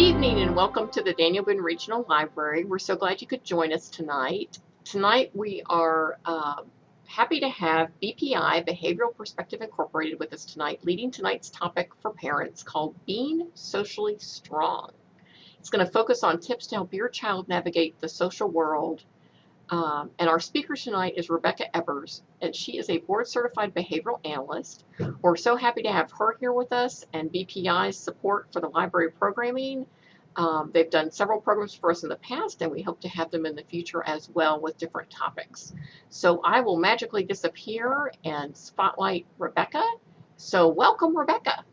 Good evening and welcome to the Daniel Boone Regional Library. We're so glad you could join us tonight. Tonight we are happy to have BPI, Behavioral Perspective Incorporated, with us tonight, leading tonight's topic for parents called Being Socially Strong. It's going to focus on tips to help your child navigate the social world. And our speaker tonight is Rebecca Ebbers, and she is a board-certified behavioral analyst. We're so happy to have her here with us and BPI's support for the library programming. They've done several programs for us in the past, and we hope to have them in the future as well with different topics. So I will magically disappear and spotlight Rebecca. So welcome, Rebecca.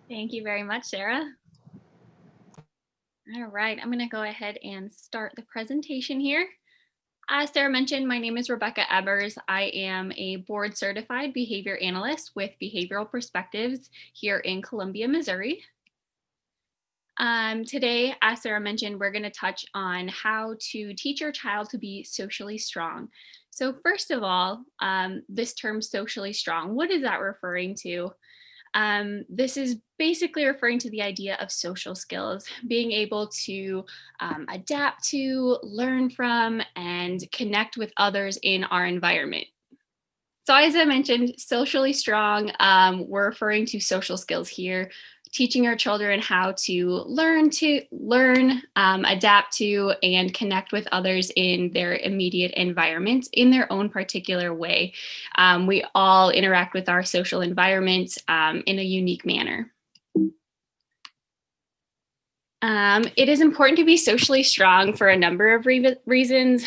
Thank you very much, Sarah. All right, I'm going to go ahead and start the presentation here. As Sarah mentioned, my name is Rebecca Ebbers. I am a board-certified behavior analyst with Behavioral Perspectives here in Columbia, Missouri. Today, as Sarah mentioned, we're going to touch on how to teach your child to be socially strong. So first of all, this term socially strong, what is that referring to? This is basically referring to the idea of social skills, being able to adapt to, learn from, and connect with others in our environment. So as I mentioned, socially strong, we're referring to social skills here, teaching our children how to learn, adapt to, and connect with others in their immediate environment in their own particular way. We all interact with our social environment in a unique manner. It is important to be socially strong for a number of reasons.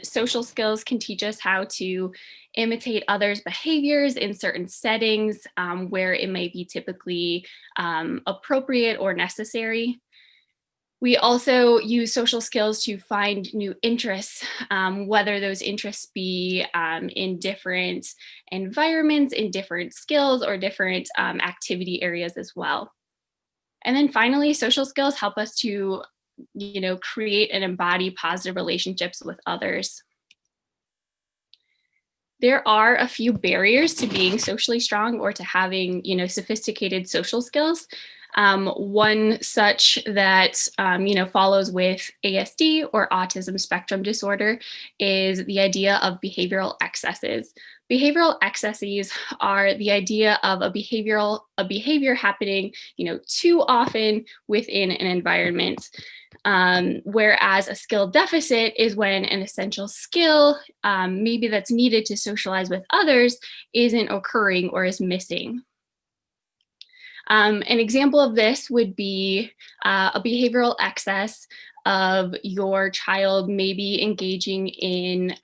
Social skills can teach us how to imitate others' behaviors in certain settings where it may be typically appropriate or necessary. We also use social skills to find new interests, whether those interests be in different environments, in different skills, or different activity areas as well. And then finally, social skills help us to, create and embody positive relationships with others. There are a few barriers to being socially strong or to having, sophisticated social skills. One such that, follows with ASD or autism spectrum disorder is the idea of behavioral excesses. Behavioral excesses are the idea of a behavior happening, too often within an environment. Whereas a skill deficit is when an essential skill, maybe that's needed to socialize with others, isn't occurring or is missing. An example of this would be a behavioral excess of your child maybe engaging in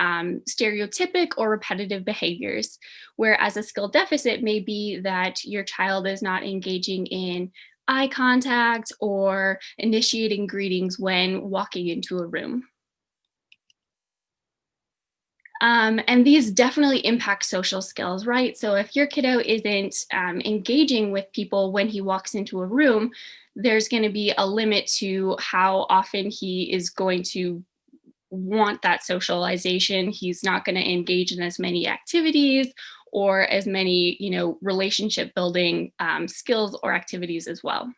stereotypic or repetitive behaviors, whereas a skill deficit may be that your child is not engaging in eye contact or initiating greetings when walking into a room. And these definitely impact social skills, right? So if your kiddo isn't engaging with people when he walks into a room, there's going to be a limit to how often he is going to want that socialization. He's not going to engage in as many activities or as many, relationship building skills or activities as well.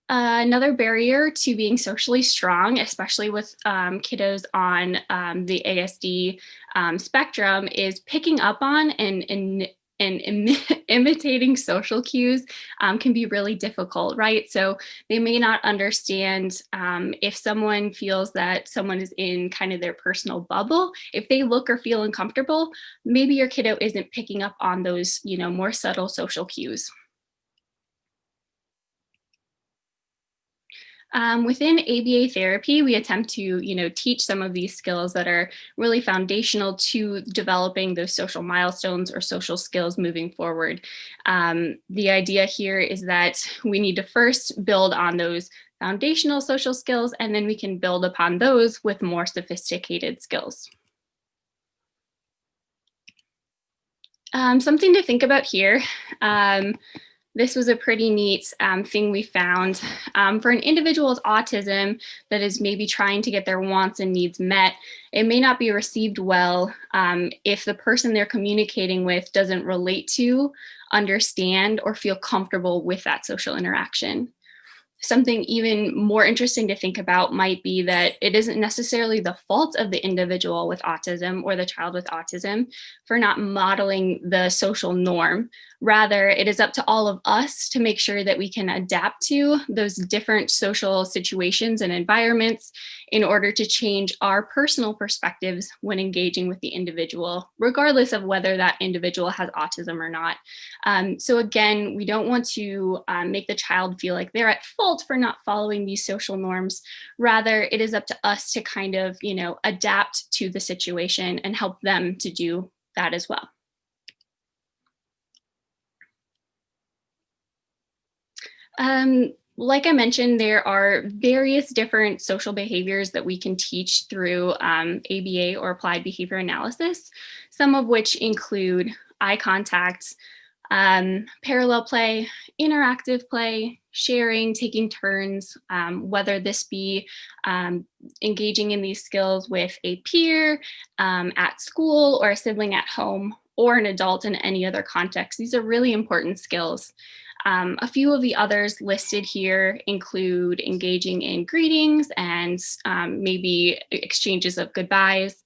Another barrier to being socially strong, especially with kiddos on the ASD spectrum, is picking up on and imitating social cues can be really difficult, right? So they may not understand if someone feels that someone is in kind of their personal bubble. If they look or feel uncomfortable, maybe your kiddo isn't picking up on those, more subtle social cues. Within ABA therapy, we attempt to, teach some of these skills that are really foundational to developing those social milestones or social skills moving forward. The idea here is that we need to first build on those foundational social skills, and then we can build upon those with more sophisticated skills. Something to think about here. This was a pretty neat thing we found. For an individual with autism that is maybe trying to get their wants and needs met, it may not be received well if the person they're communicating with doesn't relate to, understand, or feel comfortable with that social interaction. Something even more interesting to think about might be that it isn't necessarily the fault of the individual with autism or the child with autism for not modeling the social norm. Rather, it is up to all of us to make sure that we can adapt to those different social situations and environments in order to change our personal perspectives when engaging with the individual, regardless of whether that individual has autism or not. So again, we don't want to make the child feel like they're at fault for not following these social norms. Rather, it is up to us to kind of, adapt to the situation and help them to do that as well. Like I mentioned, there are various different social behaviors that we can teach through ABA or applied behavior analysis, some of which include eye contact, parallel play, interactive play, sharing, taking turns, whether this be engaging in these skills with a peer at school or a sibling at home or an adult in any other context. These are really important skills. A few of the others listed here include engaging in greetings and maybe exchanges of goodbyes,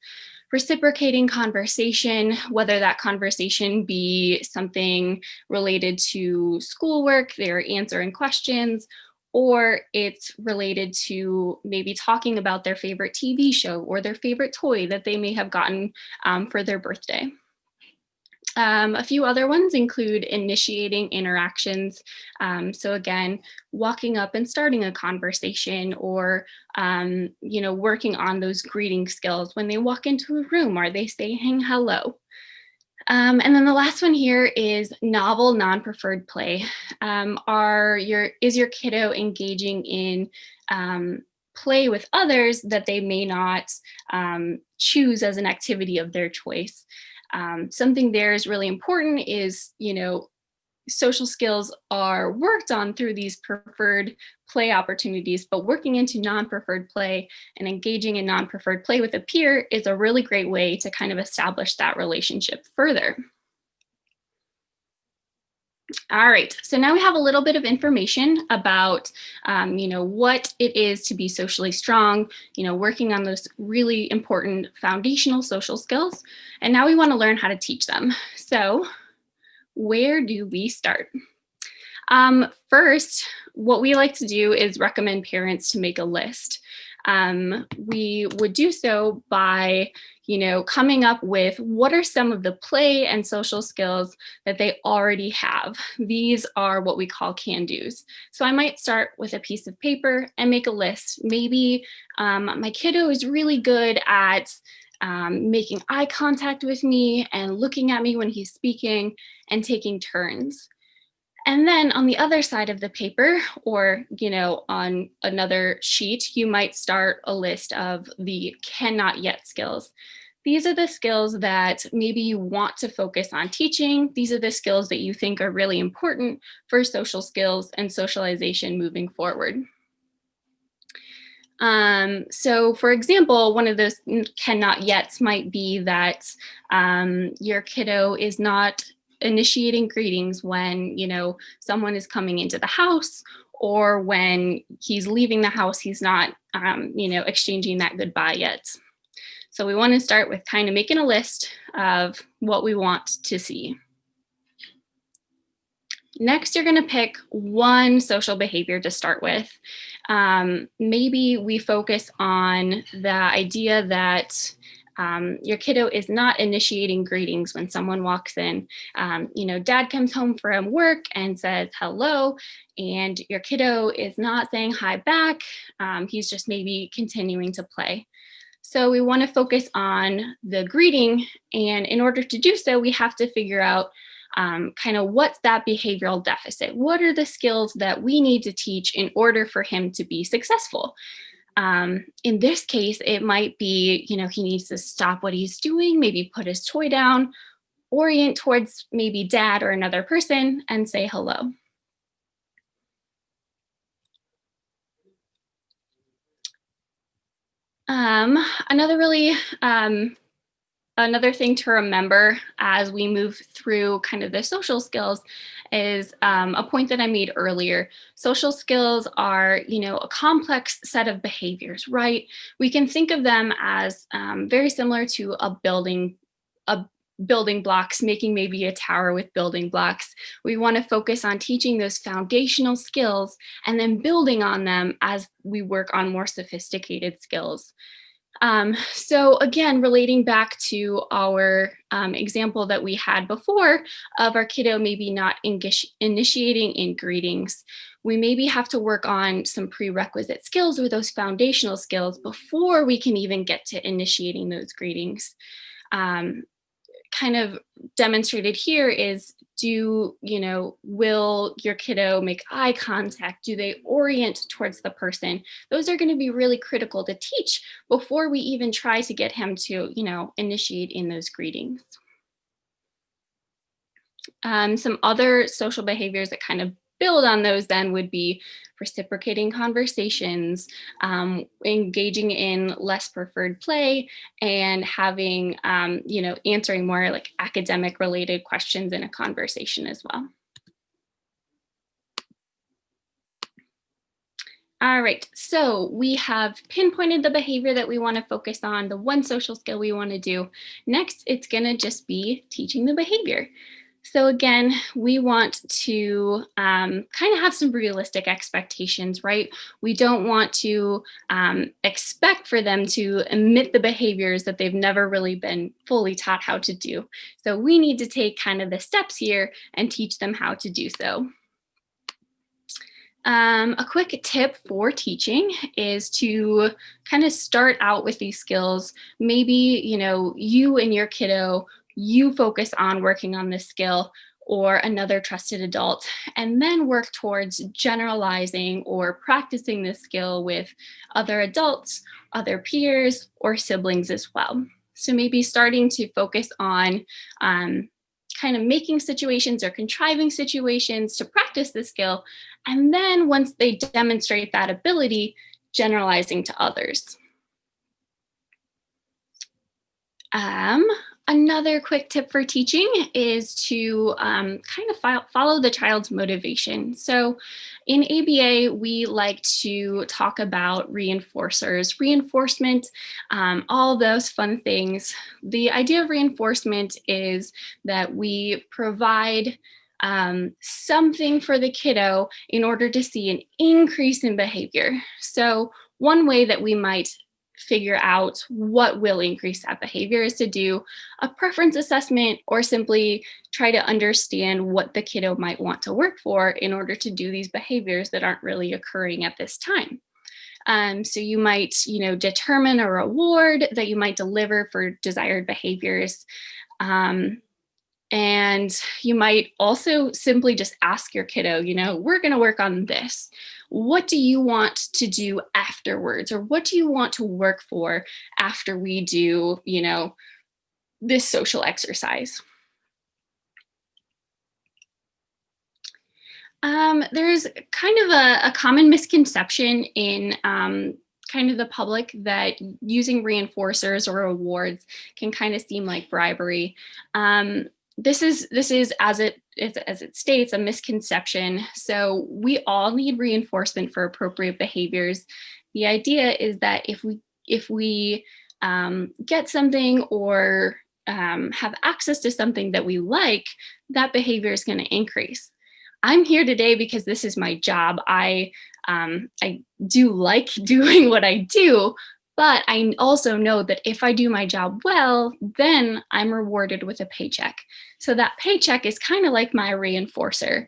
reciprocating conversation, whether that conversation be something related to schoolwork, they're answering questions, or it's related to maybe talking about their favorite TV show or their favorite toy that they may have gotten for their birthday. A few other ones include initiating interactions. So again, walking up and starting a conversation or, working on those greeting skills. When they walk into a room, are they saying hello? And then the last one here is novel non-preferred play. Is your kiddo engaging in play with others that they may not choose as an activity of their choice? Something there is really important is, social skills are worked on through these preferred play opportunities, but working into non-preferred play and engaging in non-preferred play with a peer is a really great way to kind of establish that relationship further. All right, so now we have a little bit of information about, what it is to be socially strong, working on those really important foundational social skills. And now we want to learn how to teach them. So where do we start? First, what we like to do is recommend parents to make a list. We would do so by, coming up with what are some of the play and social skills that they already have. These are what we call can-dos. So I might start with a piece of paper and make a list. Maybe my kiddo is really good at making eye contact with me and looking at me when he's speaking and taking turns. And then on the other side of the paper, or, on another sheet, you might start a list of the cannot yet skills. These are the skills that maybe you want to focus on teaching. These are the skills that you think are really important for social skills and socialization moving forward. So for example, one of those cannot yets might be that your kiddo is not initiating greetings when, someone is coming into the house, or when he's leaving the house, he's not, exchanging that goodbye yet. So we want to start with kind of making a list of what we want to see. Next, you're going to pick one social behavior to start with. Maybe we focus on the idea that your kiddo is not initiating greetings when someone walks in. Dad comes home from work and says hello, and your kiddo is not saying hi back. He's just maybe continuing to play. So we want to focus on the greeting, and in order to do so, we have to figure out kind of what's that behavioral deficit? What are the skills that we need to teach in order for him to be successful? In this case, it might be, he needs to stop what he's doing, maybe put his toy down, orient towards maybe dad or another person and say hello. Another really another thing to remember as we move through kind of the social skills is a point that I made earlier. Social skills are, a complex set of behaviors, right? We can think of them as very similar to a building blocks, making maybe a tower with building blocks. We want to focus on teaching those foundational skills and then building on them as we work on more sophisticated skills. So again, relating back to our example that we had before of our kiddo maybe not initiating in greetings, we maybe have to work on some prerequisite skills or those foundational skills before we can even get to initiating those greetings. Kind of demonstrated here is will your kiddo make eye contact? Do they orient towards the person? Those are going to be really critical to teach before we even try to get him to, initiate in those greetings. Some other social behaviors that kind of build on those then would be reciprocating conversations, engaging in less preferred play, and having, answering more like academic related questions in a conversation as well. All right, so we have pinpointed the behavior that we want to focus on, the one social skill we want to do. Next, it's going to just be teaching the behavior. So again, we want to kind of have some realistic expectations, right? We don't want to expect for them to emit the behaviors that they've never really been fully taught how to do. So we need to take kind of the steps here and teach them how to do so. A quick tip for teaching is to kind of start out with these skills. Maybe, you and your kiddo, you focus on working on this skill or another trusted adult, and then work towards generalizing or practicing this skill with other adults, other peers, or siblings as well. So maybe starting to focus on kind of making situations or contriving situations to practice the skill. And then once they demonstrate that ability, generalizing to others. Another quick tip for teaching is to kind of follow the child's motivation. So in ABA, we like to talk about reinforcers, reinforcement, all those fun things. The idea of reinforcement is that we provide something for the kiddo in order to see an increase in behavior. So one way that we might figure out what will increase that behavior is to do a preference assessment or simply try to understand what the kiddo might want to work for in order to do these behaviors that aren't really occurring at this time. So you might, determine a reward that you might deliver for desired behaviors. And you might also simply just ask your kiddo, we're going to work on this. What do you want to do afterwards? Or what do you want to work for after we do, this social exercise? There's kind of a common misconception in kind of the public that using reinforcers or awards can kind of seem like bribery. This is as it states a misconception. So we all need reinforcement for appropriate behaviors. The idea is that if we get something or have access to something that we like, that behavior is going to increase. I'm here today because this is my job. I do like doing what I do, but I also know that if I do my job well, then I'm rewarded with a paycheck. So that paycheck is kind of like my reinforcer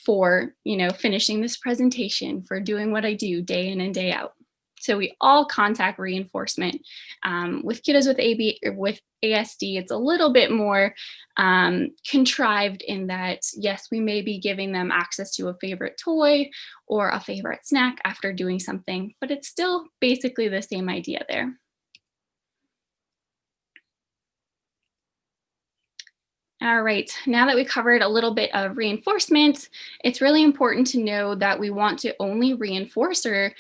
for, finishing this presentation, for doing what I do day in and day out. So we all contact reinforcement. With kiddos with ASD, it's a little bit more contrived in that, yes, we may be giving them access to a favorite toy or a favorite snack after doing something, but it's still basically the same idea there. All right, now that we covered a little bit of reinforcement, it's really important to know that we want to only reinforce or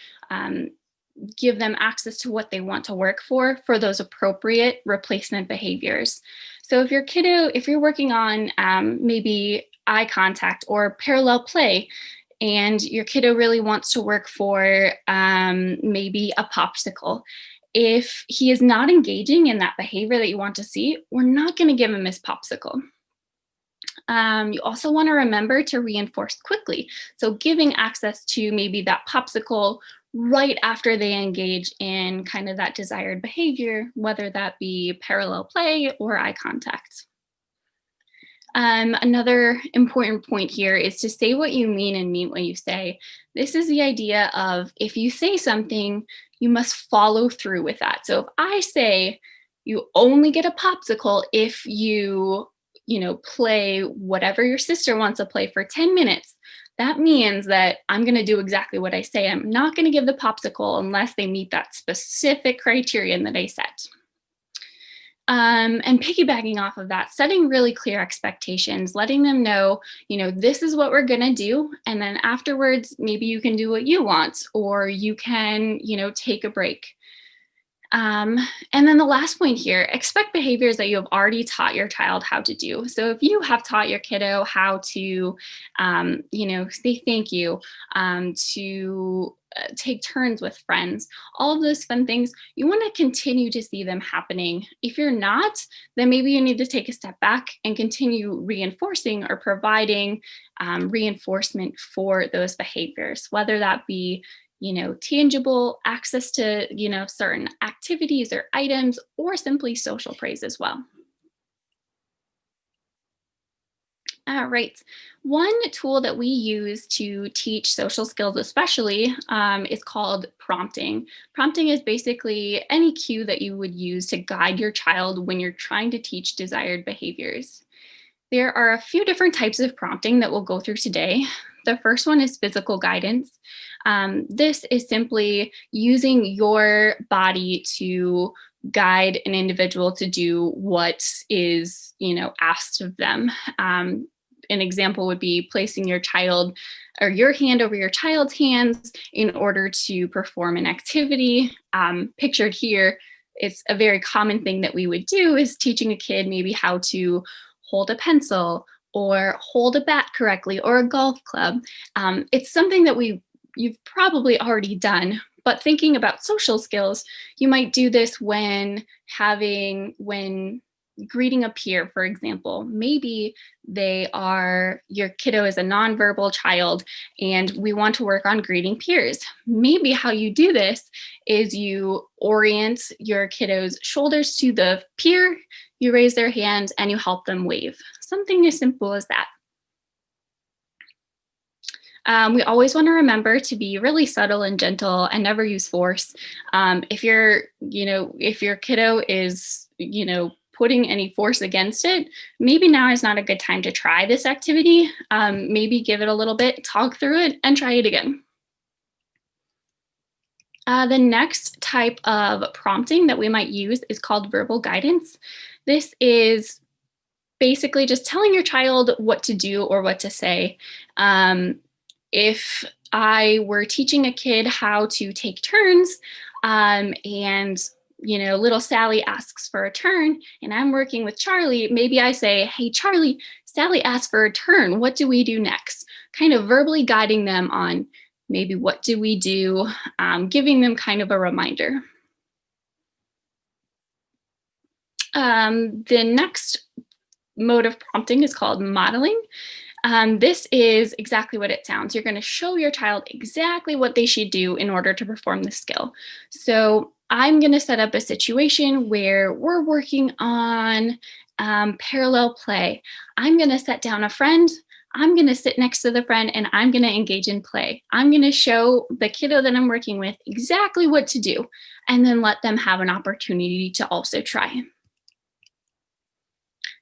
give them access to what they want to work for those appropriate replacement behaviors. So if you're working on maybe eye contact or parallel play, and your kiddo really wants to work for maybe a popsicle, if he is not engaging in that behavior that you want to see, we're not going to give him his popsicle. You also want to remember to reinforce quickly. So giving access to maybe that popsicle right after they engage in kind of that desired behavior, whether that be parallel play or eye contact. Another important point here is to say what you mean and mean what you say. This is the idea of, if you say something, you must follow through with that. So if I say you only get a popsicle if you play whatever your sister wants to play for 10 minutes, that means that I'm going to do exactly what I say. I'm not going to give the popsicle unless they meet that specific criterion that I set. And piggybacking off of that, setting really clear expectations, letting them know, this is what we're going to do. And then afterwards, maybe you can do what you want, or you can, take a break. And then the last point here, expect behaviors that you have already taught your child how to do. So if you have taught your kiddo how to, say thank you, to take turns with friends, all of those fun things, you want to continue to see them happening. If you're not, then maybe you need to take a step back and continue reinforcing or providing reinforcement for those behaviors, whether that be tangible access to, certain activities or items, or simply social praise as well. All right. One tool that we use to teach social skills especially is called prompting. Prompting is basically any cue that you would use to guide your child when you're trying to teach desired behaviors. There are a few different types of prompting that we'll go through today. The first one is physical guidance. This is simply using your body to guide an individual to do what is, asked of them. An example would be placing your child or your hand over your child's hands in order to perform an activity. Pictured here, it's a very common thing that we would do is teaching a kid maybe how to hold a pencil or hold a bat correctly or a golf club. It's something that you've probably already done, but thinking about social skills, you might do this when greeting a peer, for example. Maybe your kiddo is a nonverbal child and we want to work on greeting peers. Maybe how you do this is you orient your kiddo's shoulders to the peer, you raise their hand and you help them wave. Something as simple as that. We always want to remember to be really subtle and gentle and never use force. If your kiddo is, putting any force against it, maybe now is not a good time to try this activity. Maybe give it a little bit, talk through it, and try it again. The next type of prompting that we might use is called verbal guidance. This is basically just telling your child what to do or what to say. If I were teaching a kid how to take turns and little Sally asks for a turn and I'm working with Charlie, maybe I say, hey, Charlie, Sally asked for a turn. What do we do next? Kind of verbally guiding them on maybe what do we do, giving them kind of a reminder. The next mode of prompting is called modeling. This is exactly what it sounds. You're going to show your child exactly what they should do in order to perform the skill. So I'm going to set up a situation where we're working on parallel play. I'm going to set down a friend. I'm going to sit next to the friend and I'm going to engage in play. I'm going to show the kiddo that I'm working with exactly what to do and then let them have an opportunity to also try.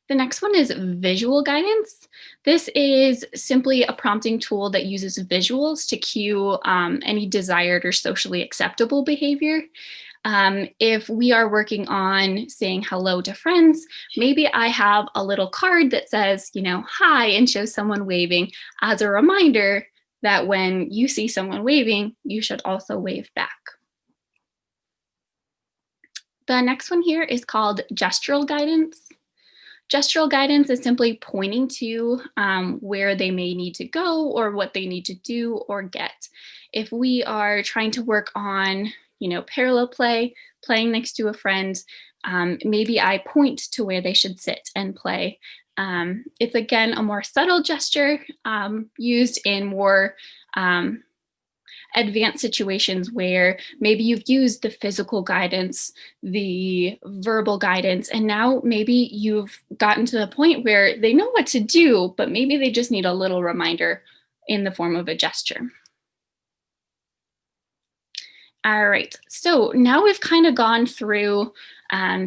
The next one is visual guidance. This is simply a prompting tool that uses visuals to cue any desired or socially acceptable behavior. If we are working on saying hello to friends, maybe I have a little card that says, hi, and shows someone waving as a reminder that when you see someone waving, you should also wave back. The next one here is called gestural guidance. Gestural guidance is simply pointing to where they may need to go or what they need to do or get. If we are trying to work on, parallel play, playing next to a friend, maybe I point to where they should sit and play. It's again a more subtle gesture used in more advanced situations where maybe you've used the physical guidance, the verbal guidance, and now maybe you've gotten to the point where they know what to do, but maybe they just need a little reminder in the form of a gesture. All right, so now we've kind of gone through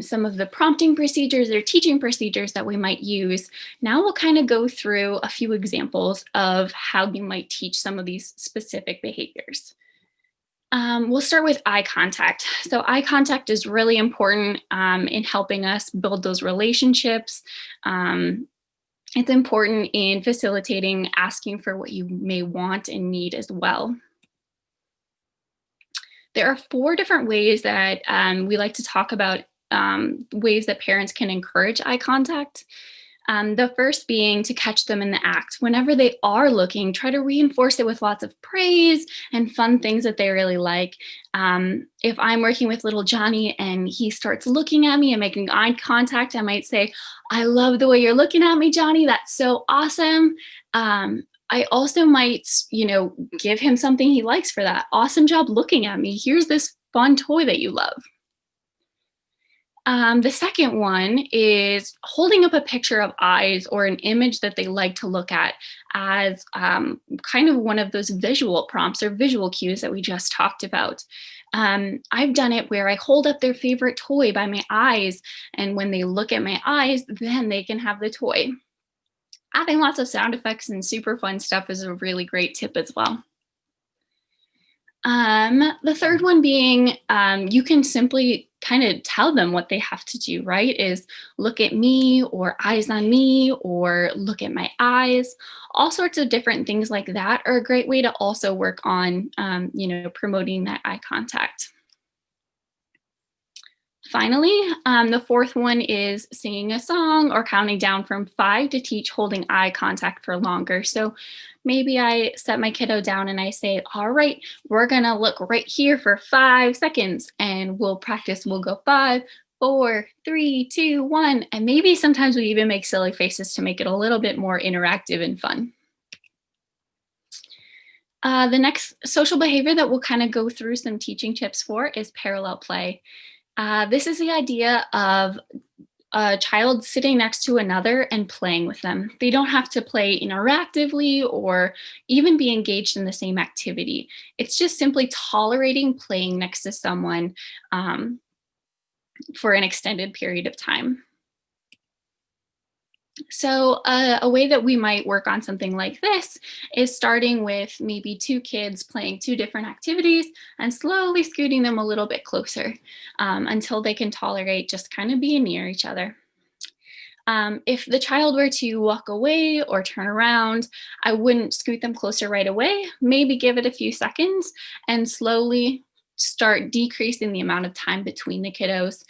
some of the prompting procedures or teaching procedures that we might use. Now we'll kind of go through a few examples of how you might teach some of these specific behaviors. We'll start with eye contact. So eye contact is really important in helping us build those relationships. It's important in facilitating asking for what you may want and need as well. There are 4 different ways that we like to talk about ways that parents can encourage eye contact. The first being to catch them in the act. Whenever they are looking, try to reinforce it with lots of praise and fun things that they really like. If I'm working with little Johnny and he starts looking at me and making eye contact, I might say, "I love the way you're looking at me, Johnny. That's so awesome." I also might, give him something he likes for that. "Awesome job looking at me. Here's this fun toy that you love." The second one is holding up a picture of eyes or an image that they like to look at as kind of one of those visual prompts or visual cues that we just talked about. I've done it where I hold up their favorite toy by my eyes, and when they look at my eyes, then they can have the toy. Adding lots of sound effects and super fun stuff is a really great tip as well. The third one being you can simply kind of tell them what they have to do, right? Is look at me or eyes on me or look at my eyes. All sorts of different things like that are a great way to also work on, promoting that eye contact. Finally, the fourth one is singing a song or counting down from 5 to teach holding eye contact for longer. So maybe I set my kiddo down and I say, "All right, we're gonna look right here for 5 seconds," and we'll practice. We'll go 5, 4, 3, 2, 1. And maybe sometimes we even make silly faces to make it a little bit more interactive and fun. The next social behavior that we'll kind of go through some teaching tips for is parallel play. This is the idea of a child sitting next to another and playing with them. They don't have to play interactively or even be engaged in the same activity. It's just simply tolerating playing next to someone for an extended period of time. So a way that we might work on something like this is starting with maybe 2 kids playing 2 different activities and slowly scooting them a little bit closer until they can tolerate just kind of being near each other. If the child were to walk away or turn around, I wouldn't scoot them closer right away. Maybe give it a few seconds and slowly start decreasing the amount of time between the kiddos.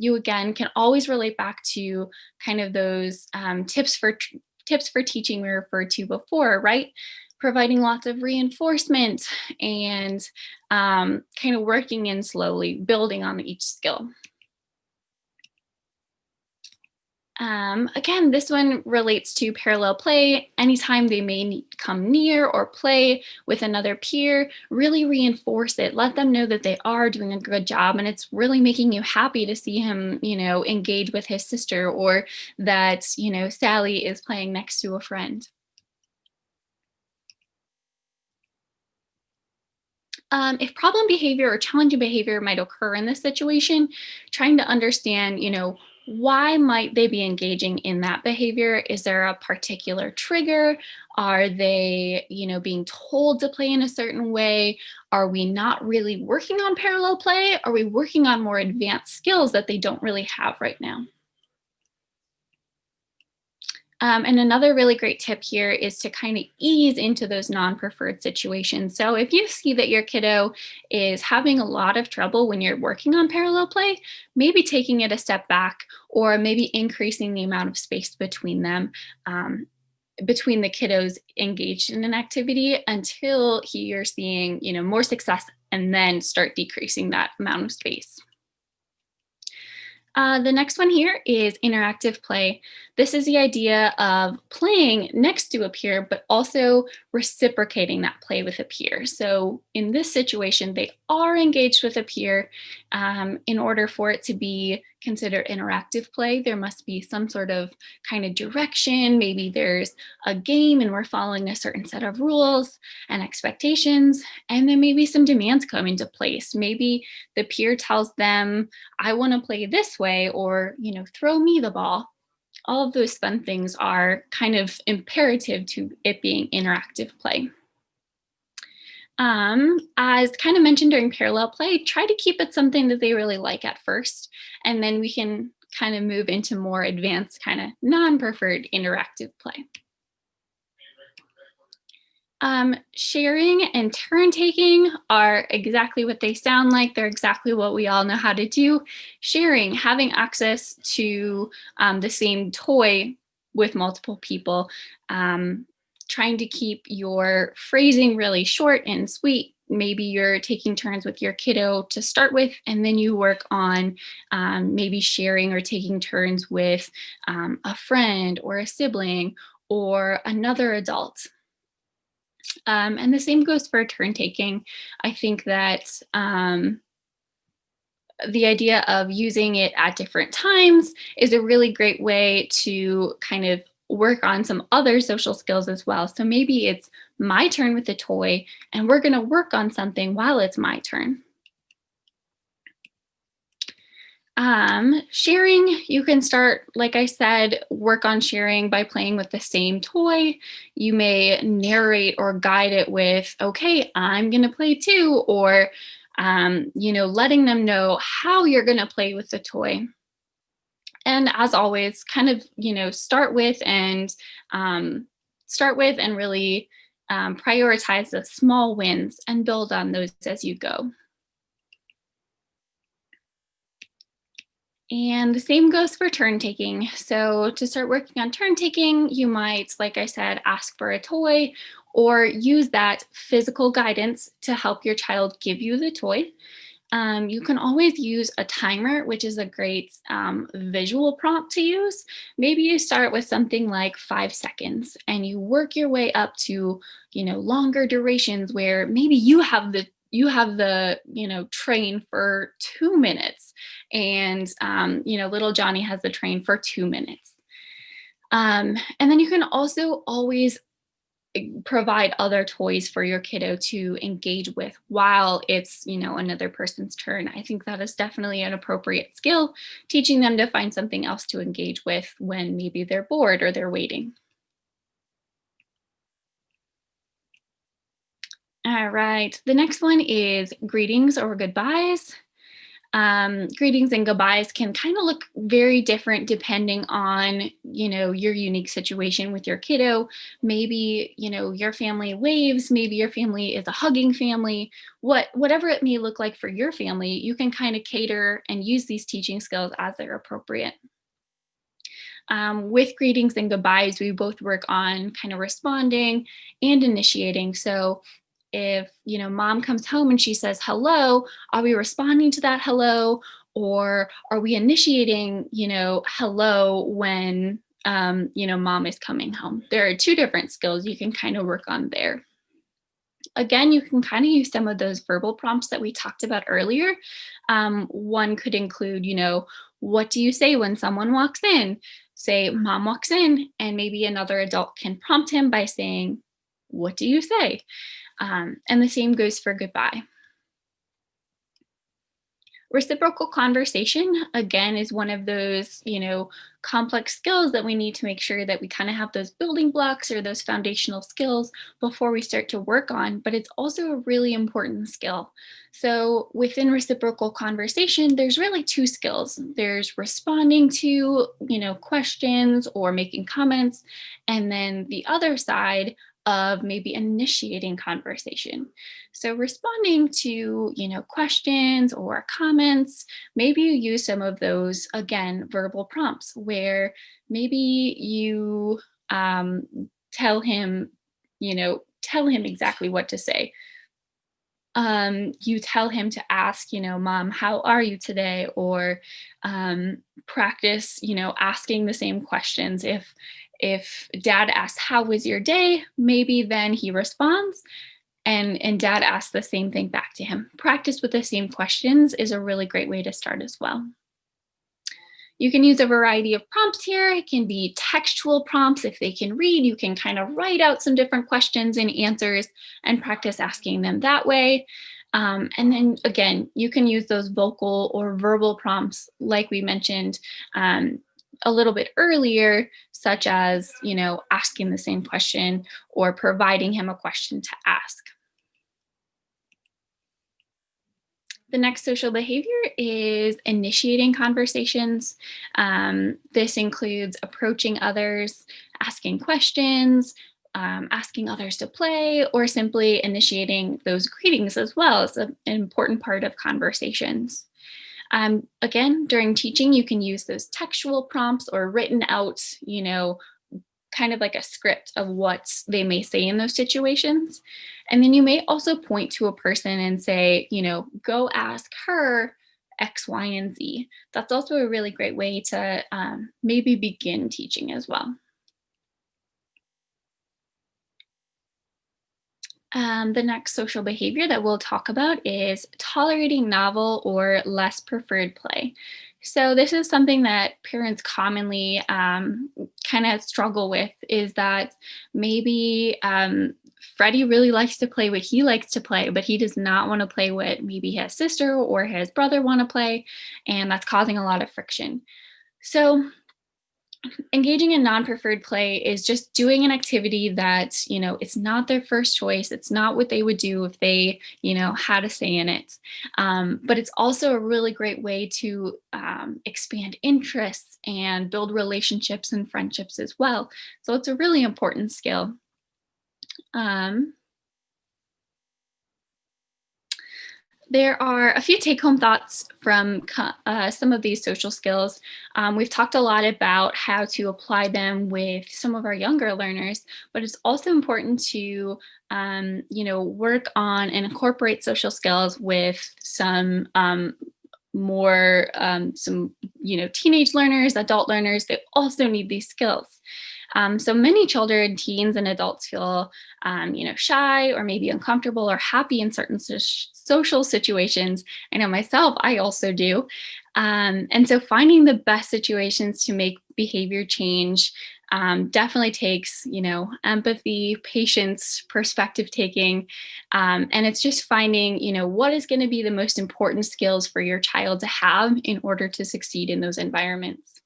You again can always relate back to kind of those tips for teaching we referred to before, right? Providing lots of reinforcement and kind of working in slowly, building on each skill. Again, this one relates to parallel play. Anytime they may come near or play with another peer, really reinforce it. Let them know that they are doing a good job and it's really making you happy to see him, engage with his sister, or that, Sally is playing next to a friend. If problem behavior or challenging behavior might occur in this situation, trying to understand, why might they be engaging in that behavior? Is there a particular trigger? Are they, being told to play in a certain way? Are we not really working on parallel play? Are we working on more advanced skills that they don't really have right now? And another really great tip here is to kind of ease into those non-preferred situations. So if you see that your kiddo is having a lot of trouble when you're working on parallel play, maybe taking it a step back or maybe increasing the amount of space between them, between the kiddos engaged in an activity until you're seeing, more success, and then start decreasing that amount of space. The next one here is interactive play. This is the idea of playing next to a peer, but also reciprocating that play with a peer. So in this situation, they are engaged with a peer. In order for it to be considered interactive play, there must be some sort of kind of direction. Maybe there's a game and we're following a certain set of rules and expectations, and then maybe some demands come into place. Maybe the peer tells them, I want to play this way, or, throw me the ball. All of those fun things are kind of imperative to it being interactive play. As kind of mentioned during parallel play, try to keep it something that they really like at first, and then we can kind of move into more advanced kind of non-preferred interactive play. Sharing and turn taking are exactly what they sound like. They're exactly what we all know how to do. Sharing, having access to the same toy with multiple people, trying to keep your phrasing really short and sweet. Maybe you're taking turns with your kiddo to start with, and then you work on maybe sharing or taking turns with a friend or a sibling or another adult. And the same goes for turn taking. I think that the idea of using it at different times is a really great way to kind of work on some other social skills as well. So maybe it's my turn with the toy, and we're going to work on something while it's my turn. Sharing, you can start, like I said, work on sharing by playing with the same toy. You may narrate or guide it with, okay, I'm going to play too, or, letting them know how you're going to play with the toy. And as always, kind of, start with and really prioritize the small wins and build on those as you go. And the same goes for turn taking. So to start working on turn taking, you might, like I said, ask for a toy or use that physical guidance to help your child give you the toy. You can always use a timer, which is a great visual prompt to use. Maybe you start with something like 5 seconds and you work your way up to, longer durations where maybe you have the train for 2 minutes, and little Johnny has the train for 2 minutes. And then you can also always provide other toys for your kiddo to engage with while it's another person's turn. I think that is definitely an appropriate skill, teaching them to find something else to engage with when maybe they're bored or they're waiting. All right, the next one is greetings or goodbyes. Greetings and goodbyes can kind of look very different depending on, your unique situation with your kiddo. Maybe, your family waves, maybe your family is a hugging family. Whatever it may look like for your family, you can kind of cater and use these teaching skills as they're appropriate. With greetings and goodbyes, we both work on kind of responding and initiating. So if mom comes home and she says hello, are we responding to that hello, or are we initiating hello when mom is coming home? There are two different skills you can kind of work on there. Again, you can kind of use some of those verbal prompts that we talked about earlier. One could include, what do you say when someone walks in? Say, mom walks in, and maybe another adult can prompt him by saying, what do you say? And the same goes for goodbye. Reciprocal conversation, again, is one of those, complex skills that we need to make sure that we kind of have those building blocks or those foundational skills before we start to work on, but it's also a really important skill. So within reciprocal conversation, there's really two skills. There's responding to, questions or making comments, and then the other side of maybe initiating conversation. So responding to, questions or comments, maybe you use some of those, again, verbal prompts where maybe you tell him, tell him exactly what to say. You tell him to ask, Mom, how are you today? Or practice, asking the same questions. If dad asks, how was your day? Maybe then he responds and dad asks the same thing back to him. Practice with the same questions is a really great way to start as well. You can use a variety of prompts here. It can be textual prompts. If they can read, you can kind of write out some different questions and answers and practice asking them that way. And then again, you can use those vocal or verbal prompts like we mentioned a little bit earlier, such as, asking the same question or providing him a question to ask. The next social behavior is initiating conversations. This includes approaching others, asking questions, asking others to play, or simply initiating those greetings as well. It's an important part of conversations. Again, during teaching, you can use those textual prompts or written out, kind of like a script of what they may say in those situations. And then you may also point to a person and say, go ask her X, Y, and Z. That's also a really great way to maybe begin teaching as well. The next social behavior that we'll talk about is tolerating novel or less preferred play. So this is something that parents commonly kind of struggle with, is that maybe Freddie really likes to play what he likes to play, but he does not want to play what maybe his sister or his brother want to play, and that's causing a lot of friction. So engaging in non-preferred play is just doing an activity that, it's not their first choice. It's not what they would do if they, had a say in it. But it's also a really great way to expand interests and build relationships and friendships as well. So it's a really important skill. There are a few take-home thoughts from some of these social skills. We've talked a lot about how to apply them with some of our younger learners, but it's also important to, work on and incorporate social skills with some more, teenage learners, adult learners. They also need these skills. So many children, teens, and adults feel, shy or maybe uncomfortable or happy in certain social situations. I know myself, I also do. And so finding the best situations to make behavior change definitely takes, empathy, patience, perspective taking. And it's just finding, what is going to be the most important skills for your child to have in order to succeed in those environments.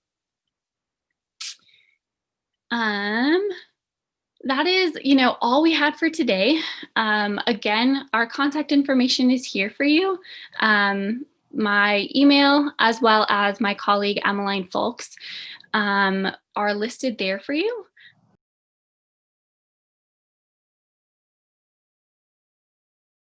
That is, all we had for today. Again, our contact information is here for you. My email, as well as my colleague Emeline Falk's, are listed there for you.